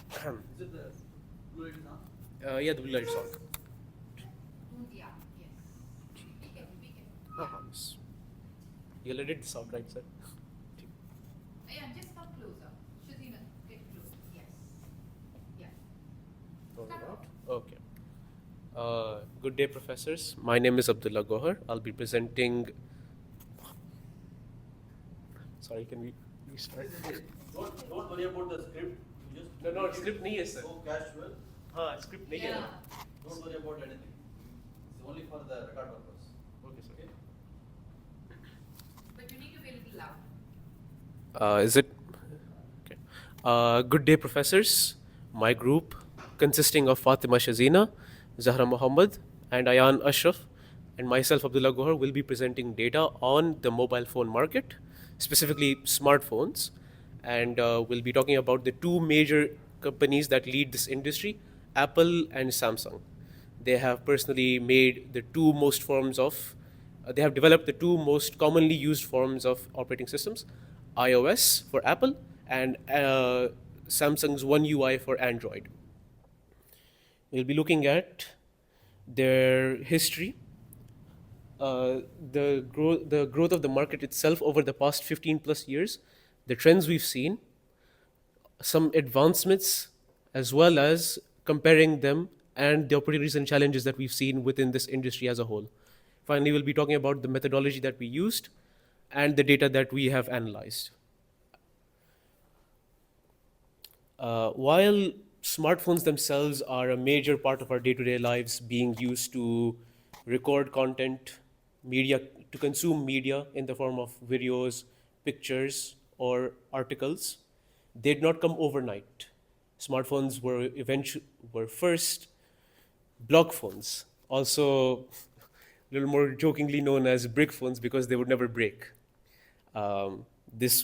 Is it the blue light is on? Yeah, the blue light's on. Yeah, yes. We can, we can. Yes. You'll edit this out, right, sir? Yeah, just come closer. Shazina, get closer. Yes. Yeah. Roll Start it off. out. Okay. Good day, professors. My name is Abdullah Gohar. I'll be presenting. Sorry, can we restart? Don't worry about the script. You just No, no, script नहीं है, sir. go casual. हाँ, script नहीं है Yeah. ना. Don't worry about anything. It's only for the record purpose. Okay, sir. Okay? But you need to be a little loud. Is it? Okay. Good day, professors. My group, consisting of Fatima Shazina, Zahra Muhammad, and Ayan Ashraf, and myself, Abdullah Gohar, will be presenting data on the mobile phone market, specifically smartphones. And we'll be talking about the two major companies that lead this industry, Apple and Samsung. They have personally made the two most forms of they have developed the two most commonly used forms of operating systems, iOS for Apple and Samsung's One UI for Android. We'll be looking at their history, the growth of the market itself over the past 15 plus years, the trends we've seen, some advancements, as well as comparing them and the opportunities and challenges that we've seen within this industry as a whole. Finally, we'll be talking about the methodology that we used and the data that we have analyzed. While smartphones themselves are a major part of our day-to-day lives, being used to record content, media, to consume media in the form of videos, pictures, or articles, they did not come overnight. Smartphones were first block phones, also a little more jokingly known as brick phones because they would never break. This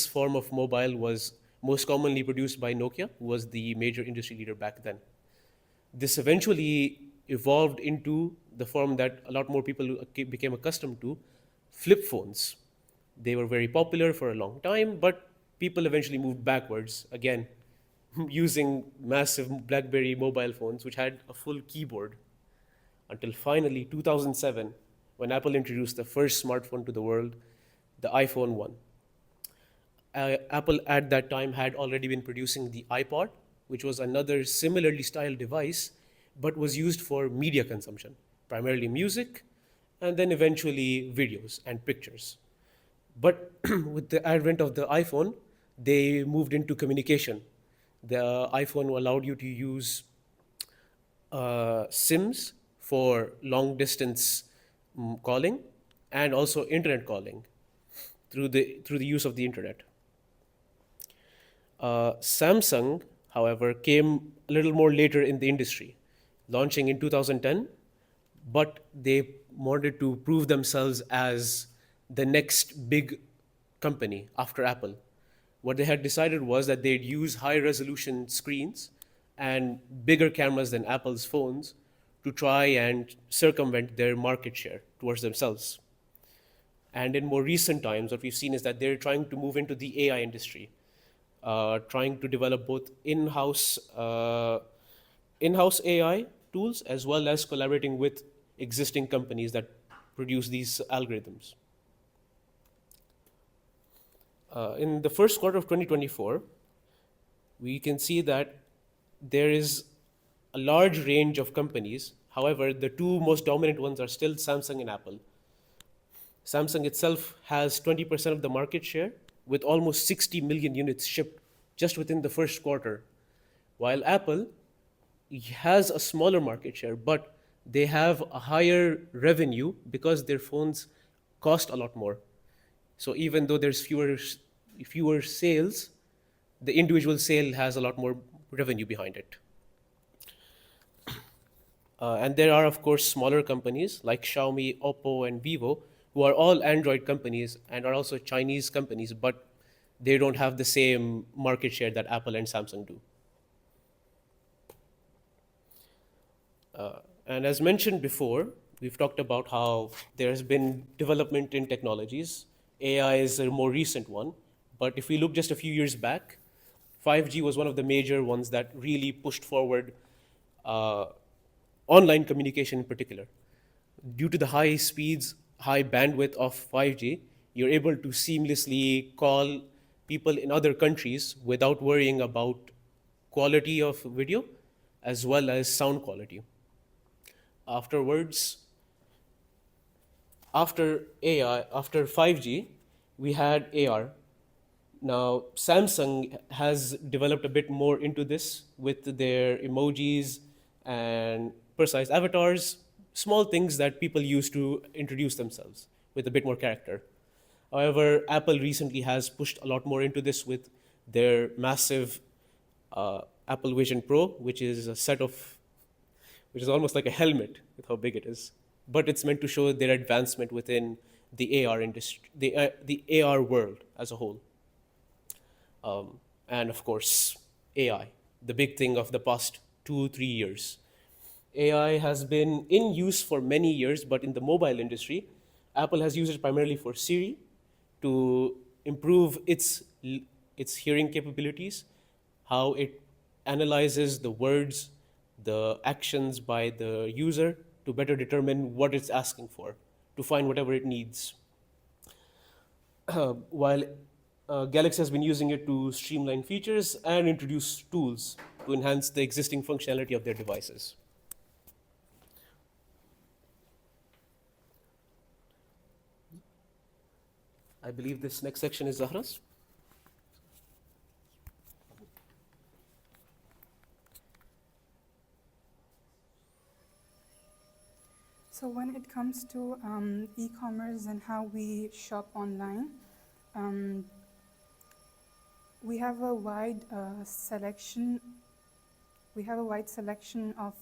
form of mobile was most commonly produced by Nokia, who was the major industry leader back then. This eventually evolved into the form that a lot more people became accustomed to, flip phones. They were very popular for a long time, but people eventually moved backwards again, using massive BlackBerry mobile phones, which had a full keyboard, until finally 2007, when Apple introduced the first smartphone to the world, the iPhone 1. Apple at that time had already been producing the iPod, which was another similarly styled device, but was used for media consumption, primarily music, and then eventually videos and pictures. But with the advent of the iPhone, they moved into communication. The iPhone allowed you to use SIMs for long distance calling and also internet calling through the use of the internet. Samsung, however, came a little more later in the industry, launching in 2010, but they wanted to prove themselves as the next big company after Apple. What they had decided was that they'd use high resolution screens and bigger cameras than Apple's phones to try and circumvent their market share towards themselves. And in more recent times, what we've seen is that they're trying to move into the AI industry, trying to develop both in-house AI tools as well as collaborating with existing companies that produce these algorithms. In the first quarter of 2024, we can see that there is a large range of companies. However, the two most dominant ones are still Samsung and Apple. Samsung itself has 20% of the market share, with almost 60 million units shipped just within the first quarter, while Apple has a smaller market share, but they have a higher revenue because their phones cost a lot more. So even though there's fewer sales, the individual sale has a lot more revenue behind it. And there are, of course, smaller companies like Xiaomi, Oppo, and Vivo, who are all Android companies and are also Chinese companies, but they don't have the same market share that Apple and Samsung do. And as mentioned before, we've talked about how there has been development in technologies. AI is a more recent one. But if we look just a few years back, 5G was one of the major ones that really pushed forward uh, online communication in particular. Due to the high speeds, high bandwidth of 5G, you're able to seamlessly call people in other countries without worrying about quality of video as well as sound quality. Afterwards, after AI, after 5G, we had AR. Now, Samsung has developed a bit more into this with their emojis and personalized avatars, small things that people use to introduce themselves with a bit more character. However, Apple recently has pushed a lot more into this with their massive Apple Vision Pro, which is a set of, which is almost like a helmet with how big it is. But it's meant to show their advancement within the AR industry, the AR world as a whole. And of course, AI, the big thing of the past 2, 3 years. AI has been in use for many years, but in the mobile industry, Apple has used it primarily for Siri to improve its hearing capabilities, how it analyzes the words, the actions by the user to better determine what it's asking for, to find whatever it needs. While Galaxy has been using it to streamline features and introduce tools to enhance the existing functionality of their devices. I believe this next section is Zahra's. So when it comes to e-commerce and how we shop online, we have a wide selection. We have a wide selection of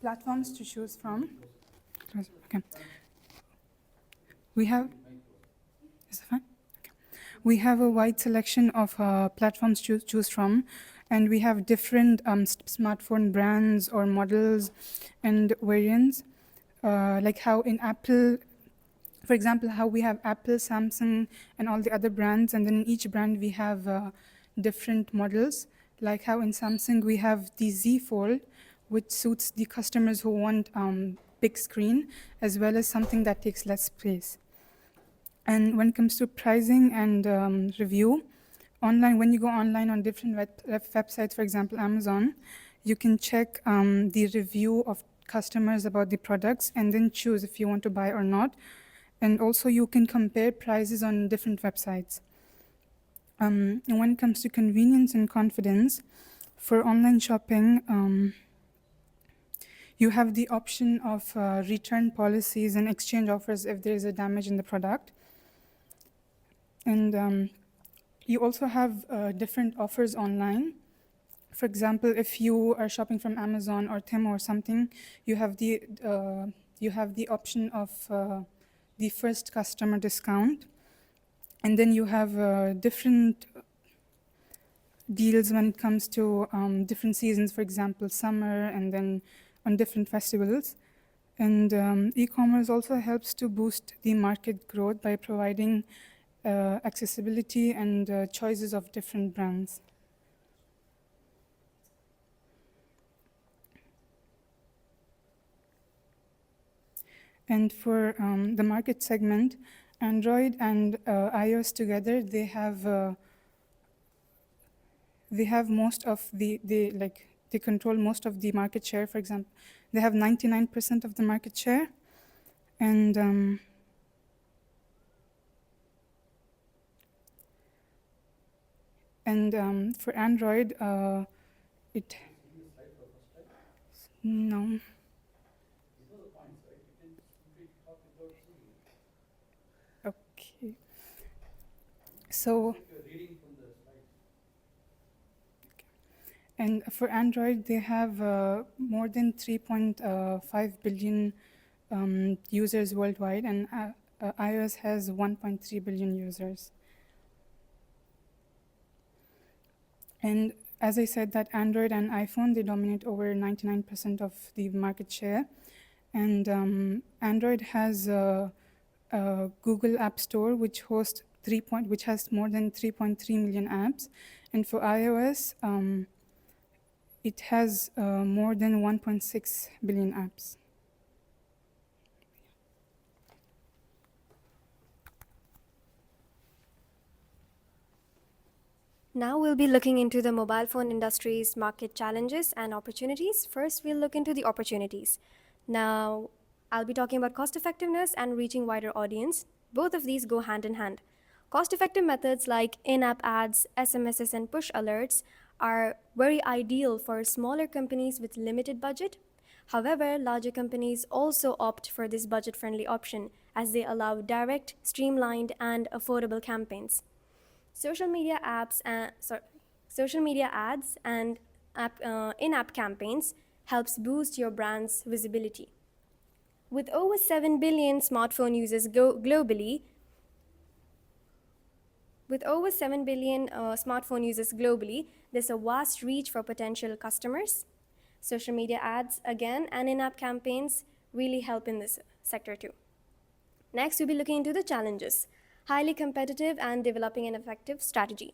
platforms to choose from. Okay. We have. Is it fine? Okay. We have a wide selection of platforms to choose from, and we have different smartphone brands or models and variants, like how in Apple, for example, how we have Apple, Samsung, and all the other brands, and then in each brand we have different models, like how in Samsung we have the Z Fold, which suits the customers who want big screen, as well as something that takes less space. And when it comes to pricing and review, online, when you go online on different websites, for example, Amazon, you can check the review of customers about the products and then choose if you want to buy or not. And also you can compare prices on different websites. And when it comes to convenience and confidence, for online shopping, you have the option of return policies and exchange offers if there is a damage in the product. And you also have different offers online. For example, if you are shopping from Amazon or Temu or something, you have the option of the first customer discount, and then you have different deals when it comes to different seasons. For example, summer, and then on different festivals. And e-commerce also helps to boost the market growth by providing accessibility and choices of different brands. And for the market segment, Android and iOS together, they have most of they control most of the market share. For example, they have 99% of the market share, and for Android, it no. Okay. So. And for Android, they have more than 3.5 billion users worldwide, and iOS has 1.3 billion users. And as I said, that Android and iPhone, they dominate over 99% of the market share. And Android has a Google App Store, which hosts which has more than 3.3 million apps, and for iOS, it has more than 1.6 billion apps. Now we'll be looking into the mobile phone industry's market challenges and opportunities. First, we'll look into the opportunities. Now, I'll be talking about cost effectiveness and reaching wider audience. Both of these go hand in hand. Cost-effective methods like in-app ads, SMSs, and push alerts are very ideal for smaller companies with limited budget. However, larger companies also opt for this budget-friendly option as they allow direct, streamlined, and affordable campaigns. Social media ads and in-app campaigns helps boost your brand's visibility. With over 7 billion smartphone users globally, there's a vast reach for potential customers. Social media ads, again, and in-app campaigns really help in this sector too. Next, we'll be looking into the challenges. Highly competitive and developing an effective strategy.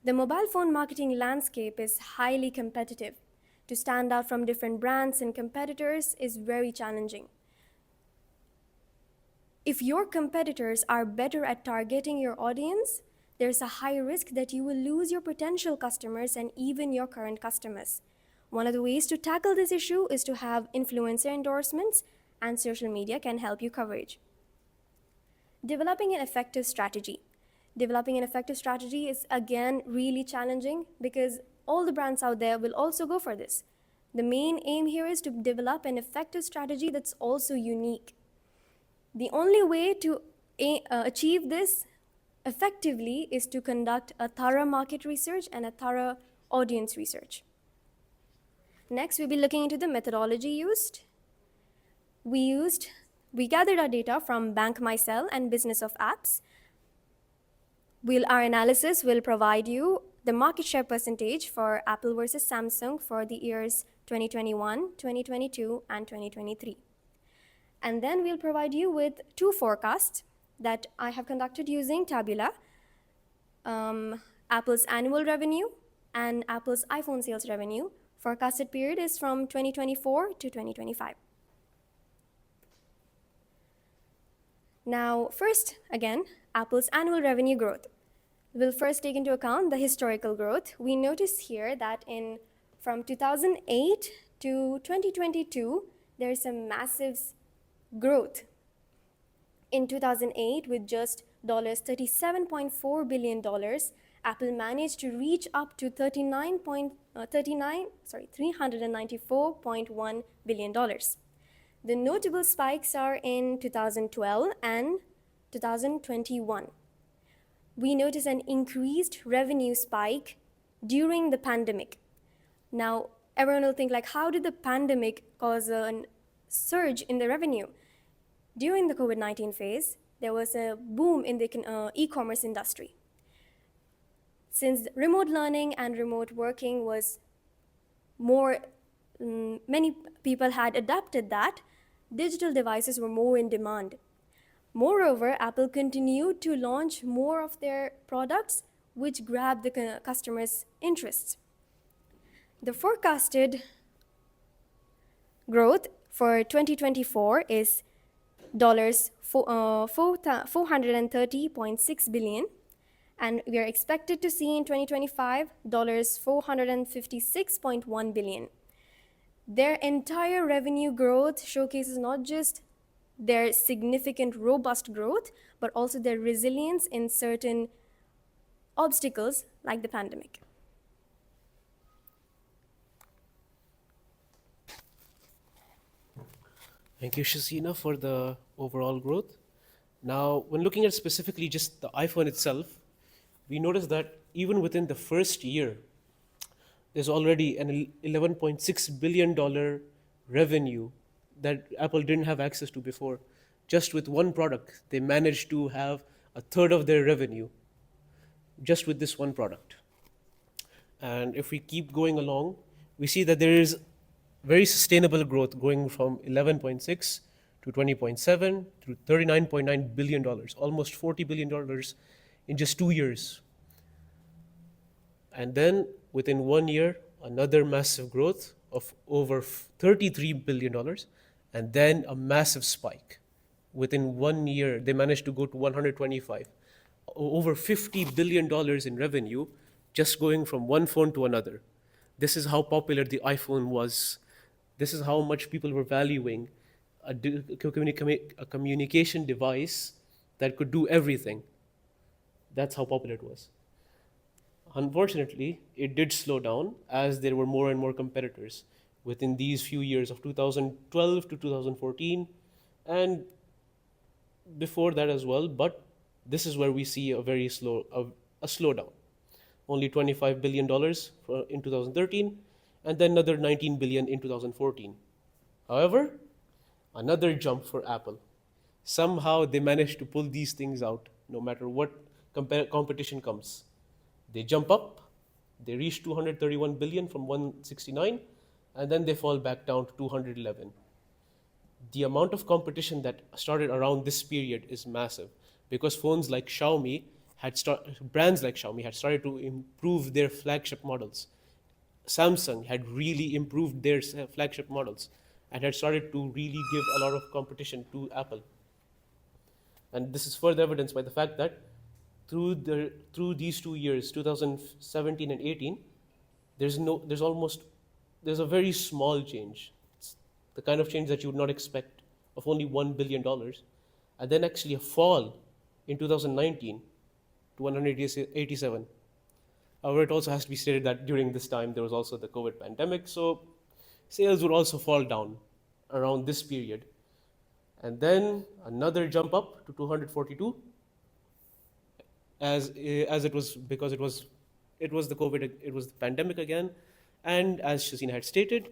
The mobile phone marketing landscape is highly competitive. To stand out from different brands and competitors is very challenging. If your competitors are better at targeting your audience, there's a high risk that you will lose your potential customers and even your current customers. One of the ways to tackle this issue is to have influencer endorsements, and social media can help you coverage. Developing an effective strategy. Developing an effective strategy is again really challenging because all the brands out there will also go for this. The main aim here is to develop an effective strategy that's also unique. The only way to achieve this effectively is to conduct a thorough market research and a thorough audience research. Next, we'll be looking into the methodology used. We gathered our data from BankMyCell and Business of Apps. Our analysis will provide you the market share percentage for Apple versus Samsung for the years 2021, 2022, and 2023. And then we'll provide you with two forecasts that I have conducted using Tabula, Apple's annual revenue and Apple's iPhone sales revenue. Forecasted period is from 2024 to 2025. Now, first, again, Apple's annual revenue growth. We'll first take into account the historical growth. We notice here that from 2008 to 2022, there's a massive growth. In 2008, with just $37.4 billion, Apple managed to reach up to $394.1 billion. The notable spikes are in 2012 and 2021. We notice an increased revenue spike during the pandemic. Now, everyone will think, like, how did the pandemic cause a surge in the revenue? During the COVID-19 phase, there was a boom in the e-commerce industry. Since remote learning and remote working was many people had adapted that, digital devices were more in demand. Moreover, Apple continued to launch more of their products, which grabbed the customers' interests. The forecasted growth for 2024 is $430.6 billion, and we are expected to see in 2025 $456.1 billion. Their entire revenue growth showcases not just their significant robust growth, but also their resilience in certain obstacles like the pandemic. Thank you, Shazina, for the overall growth. Now, when looking at specifically just the iPhone itself, we notice that even within the first year, there's already an $11.6 billion revenue that Apple didn't have access to before. Just with one product, they managed to have a third of their revenue just with this one product. And if we keep going along, we see that there is very sustainable growth going from 11.6 to 20.7 to $39.9 billion, almost $40 billion in just 2 years. And then within 1 year, another massive growth of over $33 billion, and then a massive spike. Within 1 year, they managed to go to 125, over $50 billion in revenue, just going from one phone to another. This is how popular the iPhone was. This is how much people were valuing a communication device that could do everything. That's how popular it was. Unfortunately, it did slow down as there were more and more competitors within these few years of 2012 to 2014, and before that as well. But this is where we see a very a slowdown. Only $25 billion in 2013, and then another 19 billion in 2014. However, another jump for Apple. Somehow they managed to pull these things out, no matter what competition comes. They jump up, they reach 231 billion from 169, and then they fall back down to 211. The amount of competition that started around this period is massive, because phones like Xiaomi brands like Xiaomi had started to improve their flagship models. Samsung had really improved their flagship models and had started to really give a lot of competition to Apple. And this is further evidenced by the fact that through these 2 years, 2017 and 18, there's a very small change. It's the kind of change that you would not expect, of only $1 billion, and then actually a fall in 2019 to 187. However, it also has to be stated that during this time there was also the COVID pandemic, so sales would also fall down around this period. And then another jump up to 242, as it was, because it was the pandemic again, and as Shazina had stated,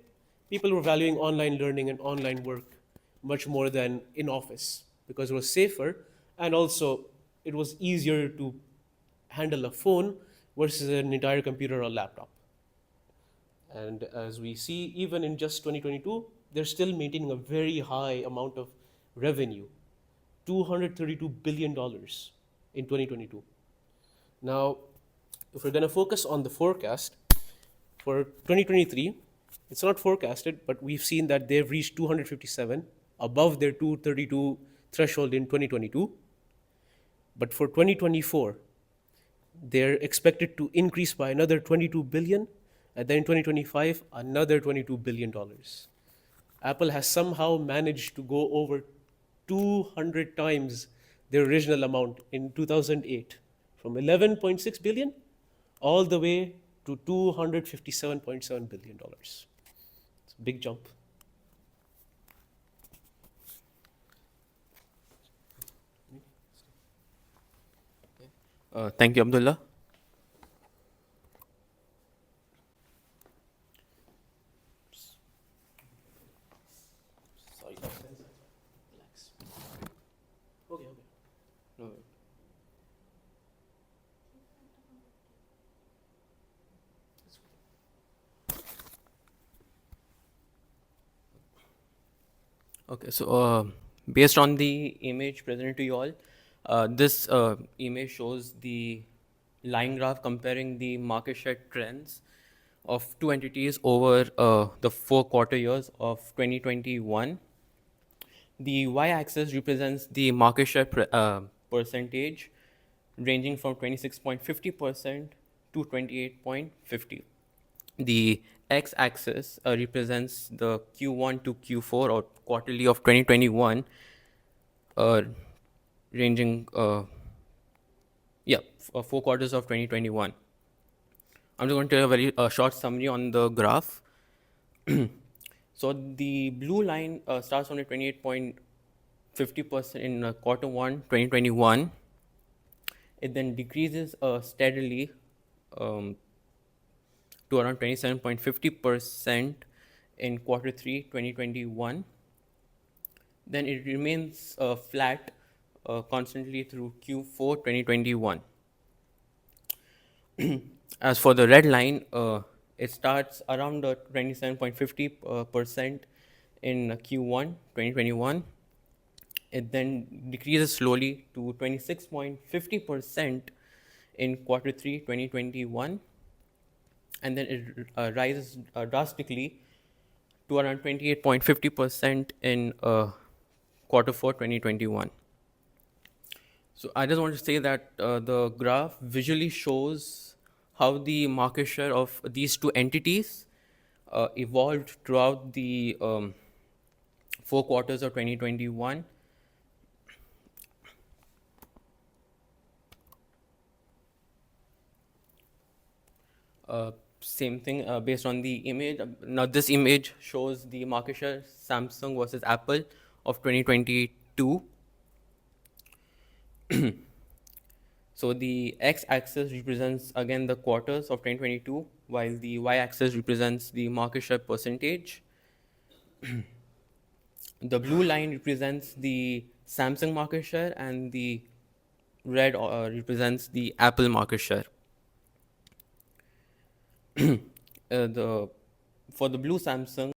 people were valuing online learning and online work much more than in office, because it was safer, and also it was easier to handle a phone versus an entire computer or laptop. And as we see, even in just 2022, they're still maintaining a very high amount of revenue, $232 billion in 2022. Now, if we're going to focus on the forecast for 2023, it's not forecasted, but we've seen that they've reached 257, above their 232 threshold in 2022. But for 2024, they're expected to increase by another 22 billion, and then in 2025, another $22 billion. Apple has somehow managed to go over 200 times their original amount in 2008, from 11.6 billion all the way to $257.7 billion. It's a big jump. Thank you, Abdullah. Sorry, relax. Okay. No. Okay, so based on the image presented to you all, this image shows the line graph comparing the market share trends of two entities over the 4 quarter years of 2021. The y-axis represents the market share percentage, ranging from 26.50% to 28.50%. The x-axis represents the Q1 to Q4 or quarterly of 2021, ranging 4 quarters of 2021. I'm just going to tell you a very short summary on the graph. So the blue line starts from the 28.50% in Q1 2021. It then decreases steadily to around 27.50% in Q3 2021. Then it remains flat constantly through Q4 2021. As for the red line, it starts around 27.50% in Q1 2021, It then decreases slowly to 26.50% in Q3 2021, and then it rises drastically to around 28.50% in Q4 2021. So I just want to say that the graph visually shows how the market share of these two entities evolved throughout the 4 quarters of 2021. Same thing based on the image. Now this image shows the market share Samsung versus Apple of 2022. So the x-axis represents again the quarters of 2022, while the y-axis represents the market share percentage. The blue line represents the Samsung market share, and the red represents the Apple market share. The for the blue Samsung,